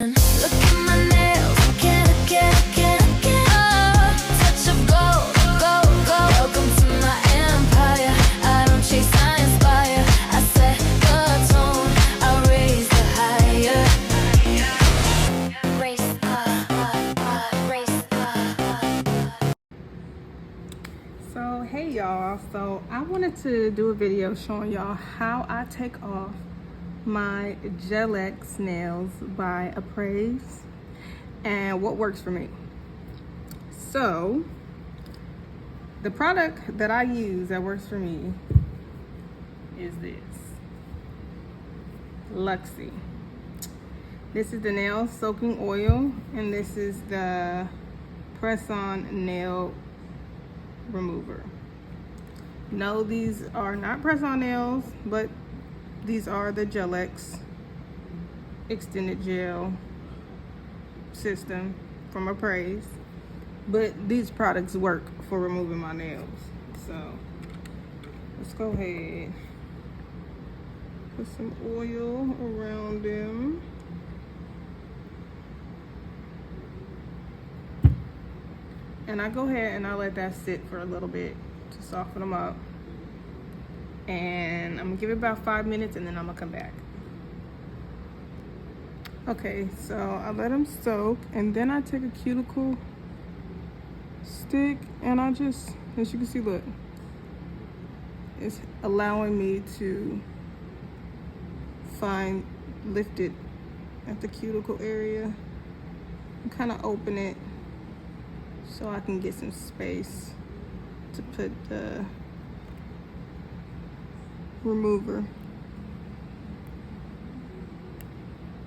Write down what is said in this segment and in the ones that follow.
Look at my nails, oh, touch of gold, gold, gold. Welcome to my empire. I don't chase, I inspire. I set the tone, I raise the higher. So hey y'all, so I wanted to do a video showing y'all how I take off my Gel Nails by Apres and what works for me. So the product that I use that works for me is this Luxie. This is the nail soaking oil, and this is the press-on nail remover. No, these are not press-on nails, but these are the Gel Extended Gel system from Apres. But these products work for removing my nails. So let's go ahead, put some oil around them. And I go ahead and I let that sit for a little bit to soften them up. And I'm gonna give it about 5 minutes and then I'm gonna come back. Okay, so I let them soak, and then I take a cuticle stick and I just, as you can see, look, it's allowing me to lift it at the cuticle area and kind of open it so I can get some space to put the remover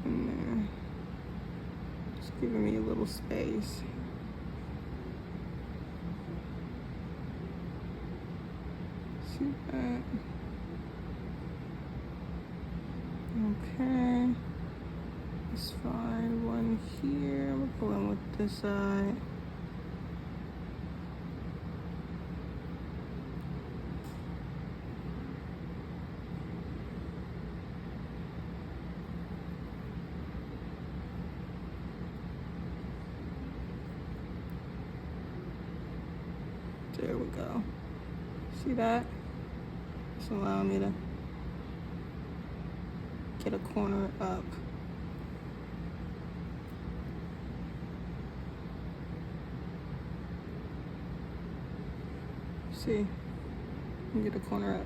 in there. Just giving me a little space. See that? Okay. Let's find one here. I'm gonna pull in with this side. There we go. See that? It's allowing me to get a corner up. See? Get the corner up.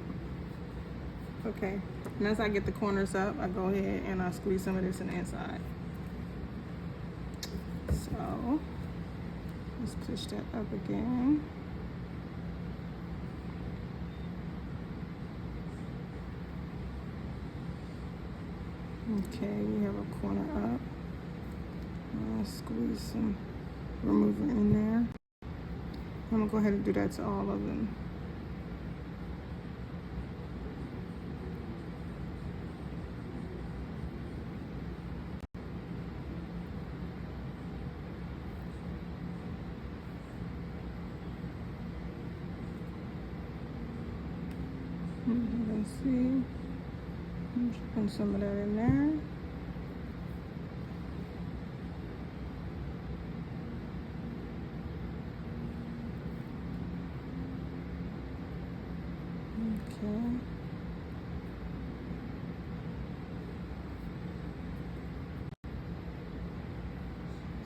Okay. And as I get the corners up, I go ahead and I squeeze some of this in the inside. So let's push that up again. Okay, we have a corner up. I'll squeeze some remover in there. I'm gonna go ahead and do that to all of them. Let's see. I'm just putting some of that in there. Okay.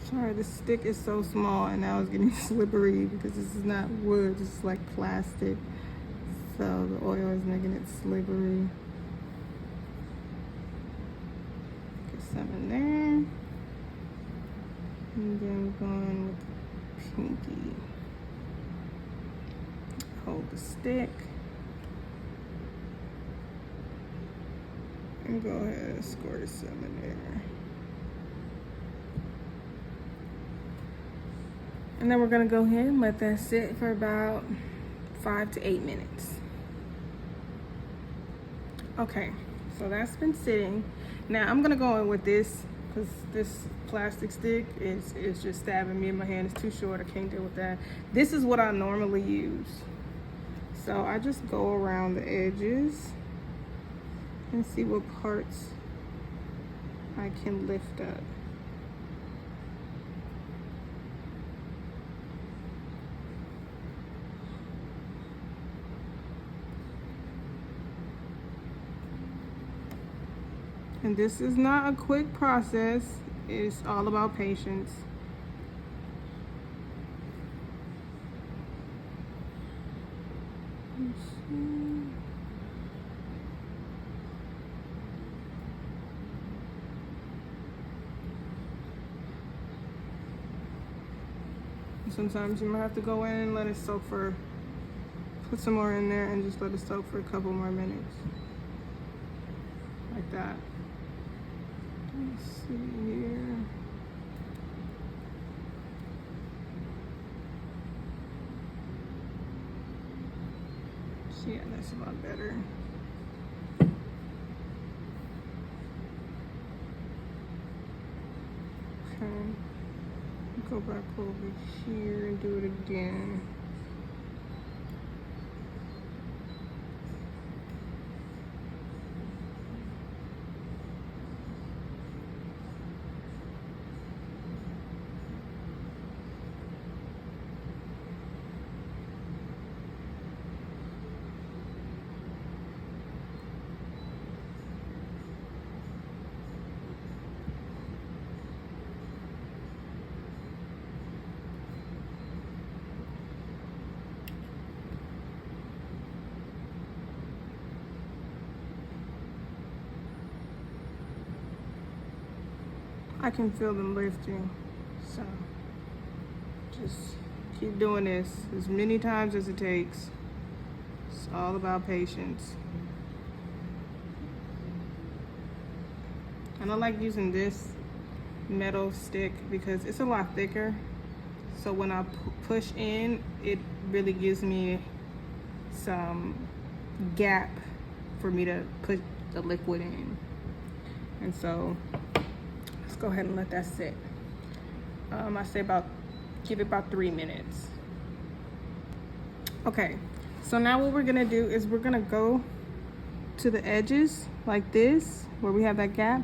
Sorry, the stick is so small and now it's getting slippery because this is not wood, this is like plastic. So the oil is making it slippery. Some in there, and then we're going with the pinky. Hold the stick and go ahead and squirt some in there. And then we're gonna go ahead and let that sit for about 5 to 8 minutes. Okay, so that's been sitting. Now I'm gonna go in with this because this plastic stick is just stabbing me in my hand. It's too short, I can't deal with that. This is what I normally use. So I just go around the edges and see what parts I can lift up. And this is not a quick process. It's all about patience. Let's see. Sometimes you might have to go in and let it soak for, put some more in there and just let it soak for a couple more minutes. Like that. Let's see here. Yeah, that's a lot better. Okay. Go back over here and do it again. I can feel them lifting, so just keep doing this as many times as it takes. It's all about patience. And I like using this metal stick because it's a lot thicker, so when I push in, it really gives me some gap for me to put the liquid in. And so let's go ahead and let that sit. I say give it about 3 minutes. Okay, so now what we're gonna do is we're gonna go to the edges like this, where we have that gap,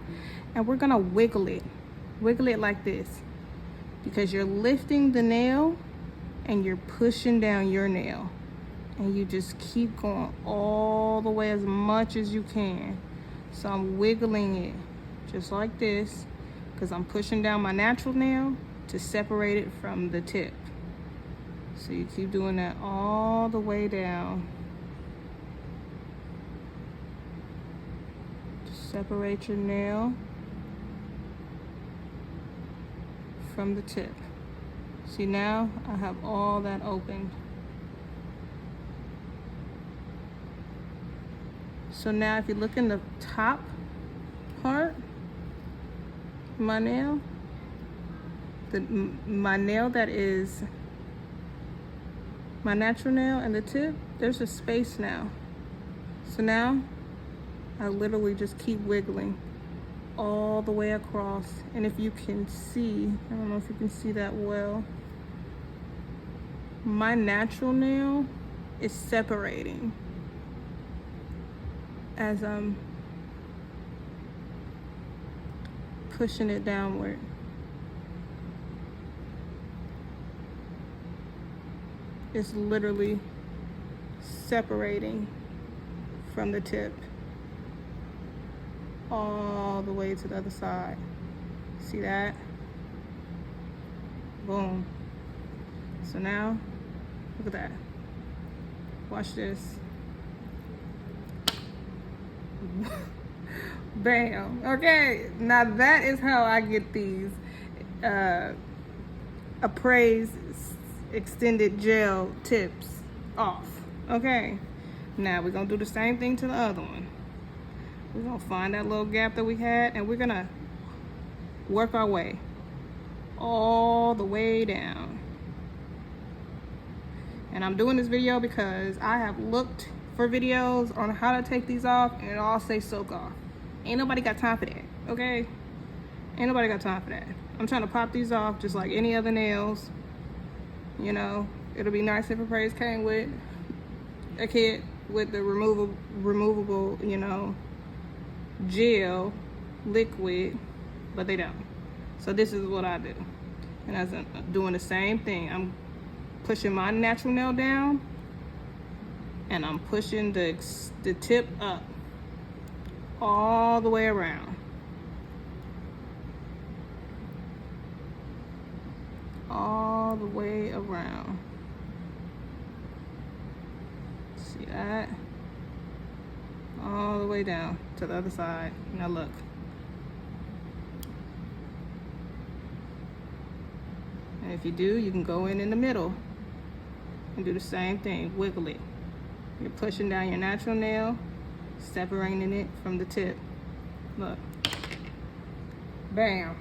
and we're gonna wiggle it like this, because you're lifting the nail and you're pushing down your nail, and you just keep going all the way as much as you can. So I'm wiggling it just like this, because I'm pushing down my natural nail to separate it from the tip. So you keep doing that all the way down. Separate your nail from the tip. See, now I have all that open. So now if you look in the top part, my nail, my nail that is my natural nail and the tip, there's a space now. So now I literally just keep wiggling all the way across. And if you can see, I don't know if you can see that well, my natural nail is separating as I'm pushing it downward. It's literally separating from the tip all the way to the other side. See that? Boom. So now, look at that. Watch this. Bam. Okay, now that is how I get these Apres Extended Gel tips off. Okay, now we're gonna do the same thing to the other one. We're gonna find that little gap that we had, and we're gonna work our way all the way down. And I'm doing this video because I have looked for videos on how to take these off, and it all say soak off. Ain't nobody got time for that, okay? Ain't nobody got time for that. I'm trying to pop these off just like any other nails. You know, it'll be nice if Apres came with a kit with the removable, you know, gel liquid, but they don't. So this is what I do. And as I'm doing the same thing, I'm pushing my natural nail down, and I'm pushing the tip up all the way around. all the way around. See that? All the way down to the other side. Now look. And if you do, you can go in the middle and do the same thing. Wiggle it. You're pushing down your natural nail, separating it from the tip. Look. Bam.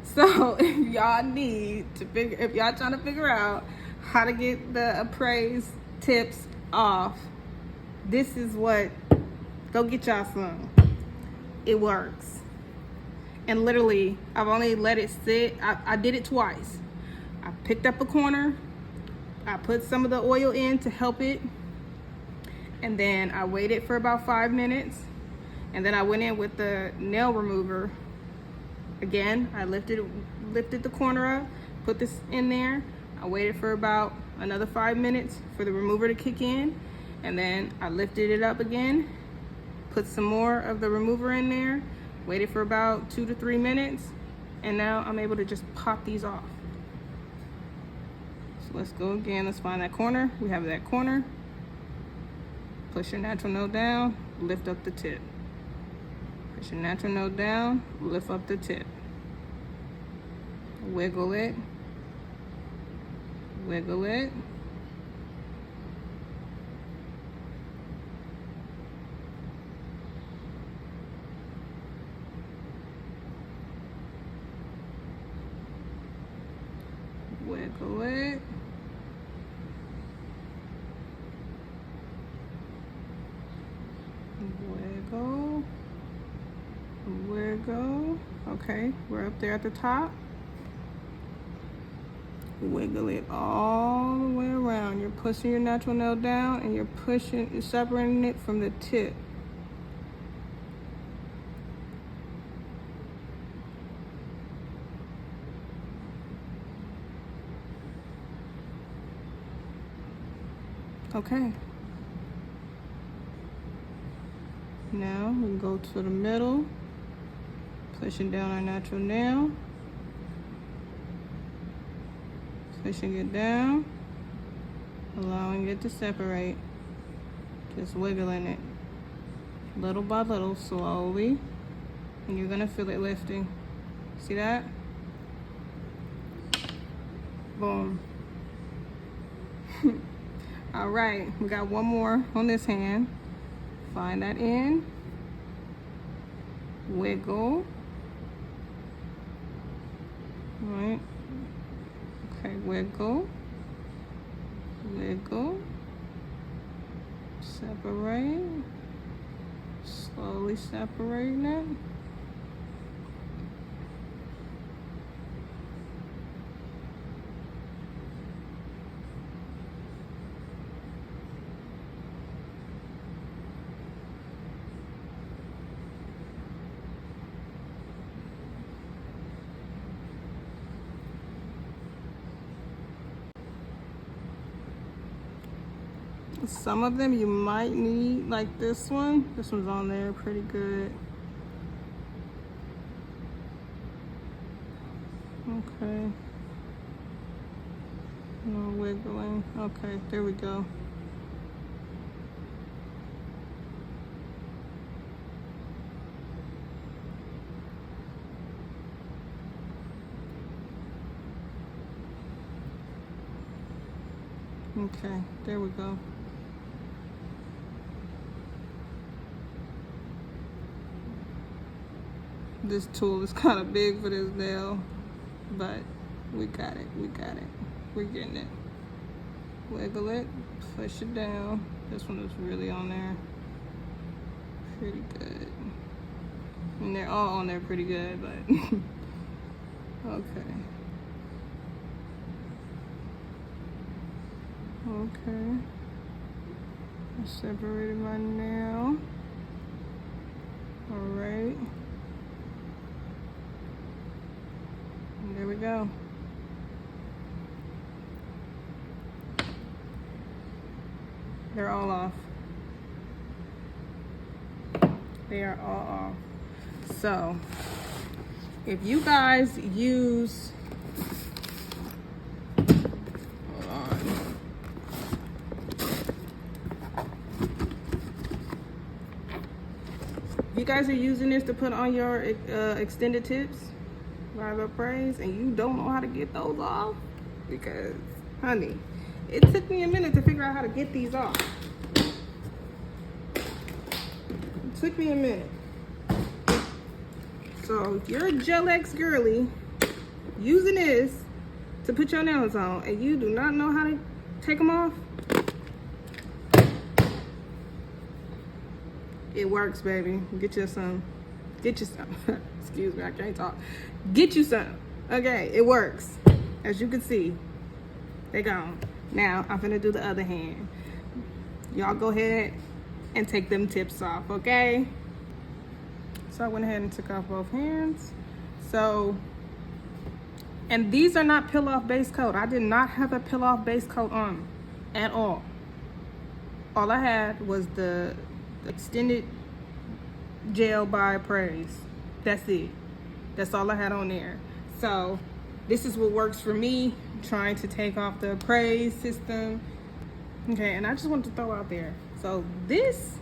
So if y'all need to figure, if y'all trying to figure out how to get the Apres tips off, this is what, go get y'all some. It works. And literally, I've only let it sit. I did it twice. I picked up a corner, I put some of the oil in to help it, and then I waited for about 5 minutes, and then I went in with the nail remover. Again, I lifted the corner up, put this in there. I waited for about another 5 minutes for the remover to kick in, and then I lifted it up again, put some more of the remover in there, waited for about 2 to 3 minutes, and now I'm able to just pop these off. So let's go again. Let's find that corner. We have that corner. Push your natural nail down, lift up the tip. Push your natural nail down, lift up the tip. Wiggle it. Wiggle it. Wiggle it. Wiggle. Wiggle. Okay, we're up there at the top. Wiggle it all the way around. You're pushing your natural nail down and you're separating it from the tip. Okay. Now we can go to the middle, pushing down our natural nail, pushing it down, allowing it to separate, just wiggling it little by little, slowly, and you're gonna feel it lifting. See that? Boom. All right, we got one more on this hand. Find that in, wiggle, right, okay, wiggle, wiggle, separate, slowly separating it. Some of them you might need, like this one. This one's on there pretty good. Okay. No wiggling. Okay, there we go. Okay, there we go. This tool is kind of big for this nail, but we got it, we got it. We're getting it. Wiggle it, push it down. This one is really on there. Pretty good. I mean, they're all on there pretty good, but okay. Okay. I separated my nail. All right. And there we go. They're all off. They are all off. So, if you guys use you guys are using this to put on your extended tips by Apres and you don't know how to get those off, because honey, it took me a minute to figure out how to get these off. It took me a minute. So if you're a Gel-X girly using this to put your nails on and you do not know how to take them off, it works, baby. Get you some. Get you some. Excuse me, I can't talk. Get you some. Okay, it works. As you can see, they gone. Now I'm gonna do the other hand. Y'all go ahead and take them tips off, okay? So I went ahead and took off both hands. So, and these are not peel-off base coat. I did not have a peel-off base coat on at all. All I had was the Extended Gel by Apres. That's it. That's all I had on there. So this is what works for me, trying to take off the Apres system. Okay, and I just wanted to throw out there. So this,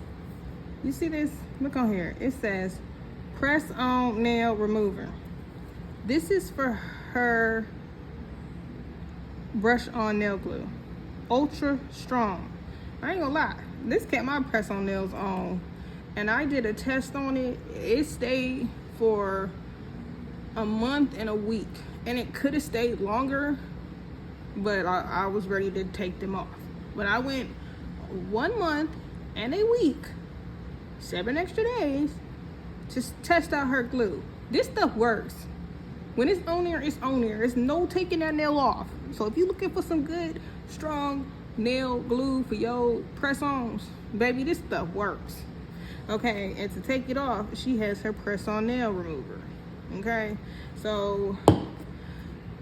you see this? Look on here. It says press on nail remover. This is for her brush on nail glue. Ultra strong. I ain't gonna lie. This kept my press on nails on, and I did a test on it. It stayed for a month and a week, and it could have stayed longer, but I was ready to take them off. But I went 1 month and a week, 7 extra days, to test out her glue. This stuff works. When it's on there, it's on there. There's no taking that nail off. So if you're looking for some good, strong nail glue for your press-ons, baby, this stuff works. Okay, and to take it off, she has her press-on nail remover. Okay, so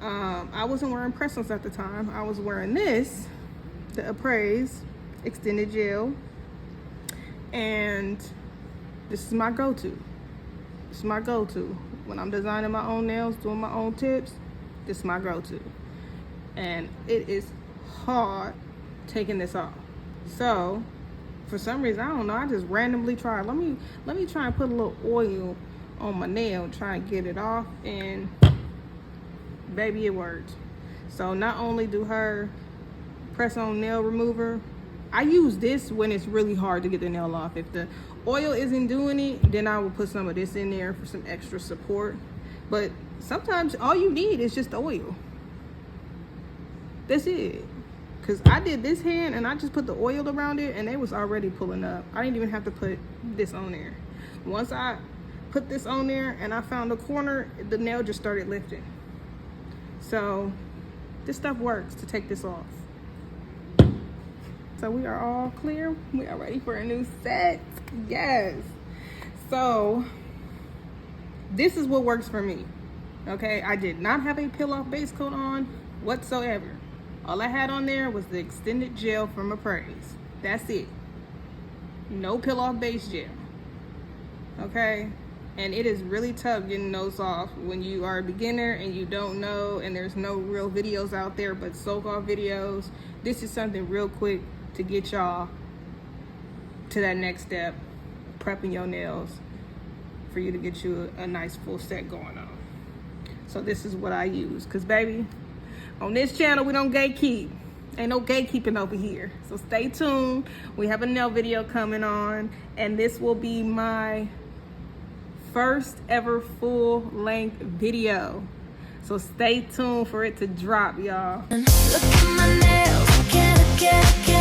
I wasn't wearing press-ons at the time. I was wearing this, the Apres Extended Gel, and this is my go-to. This is my go-to when I'm designing my own nails, doing my own tips. This is my go-to, and it is hard taking this off. So for some reason, I don't know, I just randomly tried. Let me try and put a little oil on my nail, try and get it off, and baby, it worked. So not only do her press on nail remover, I use this when it's really hard to get the nail off. If the oil isn't doing it, then I will put some of this in there for some extra support. But sometimes all you need is just oil. That's it. Because I did this hand and I just put the oil around it and they was already pulling up. I didn't even have to put this on there. Once I put this on there and I found the corner, the nail just started lifting. So this stuff works to take this off. So we are all clear. We are ready for a new set. Yes. So this is what works for me. Okay, I did not have a peel-off base coat on whatsoever. All I had on there was the extended gel from Apres. That's it. No peel-off base gel. Okay? And it is really tough getting those off when you are a beginner and you don't know, and there's no real videos out there but soak-off videos. This is something real quick to get y'all to that next step, prepping your nails for you to get you a nice full set going on. So this is what I use, because baby, on this channel, we don't gatekeep. Ain't no gatekeeping over here. So stay tuned. We have a nail video coming on, and this will be my first ever full-length video. So stay tuned for it to drop, y'all. Look at my nails, can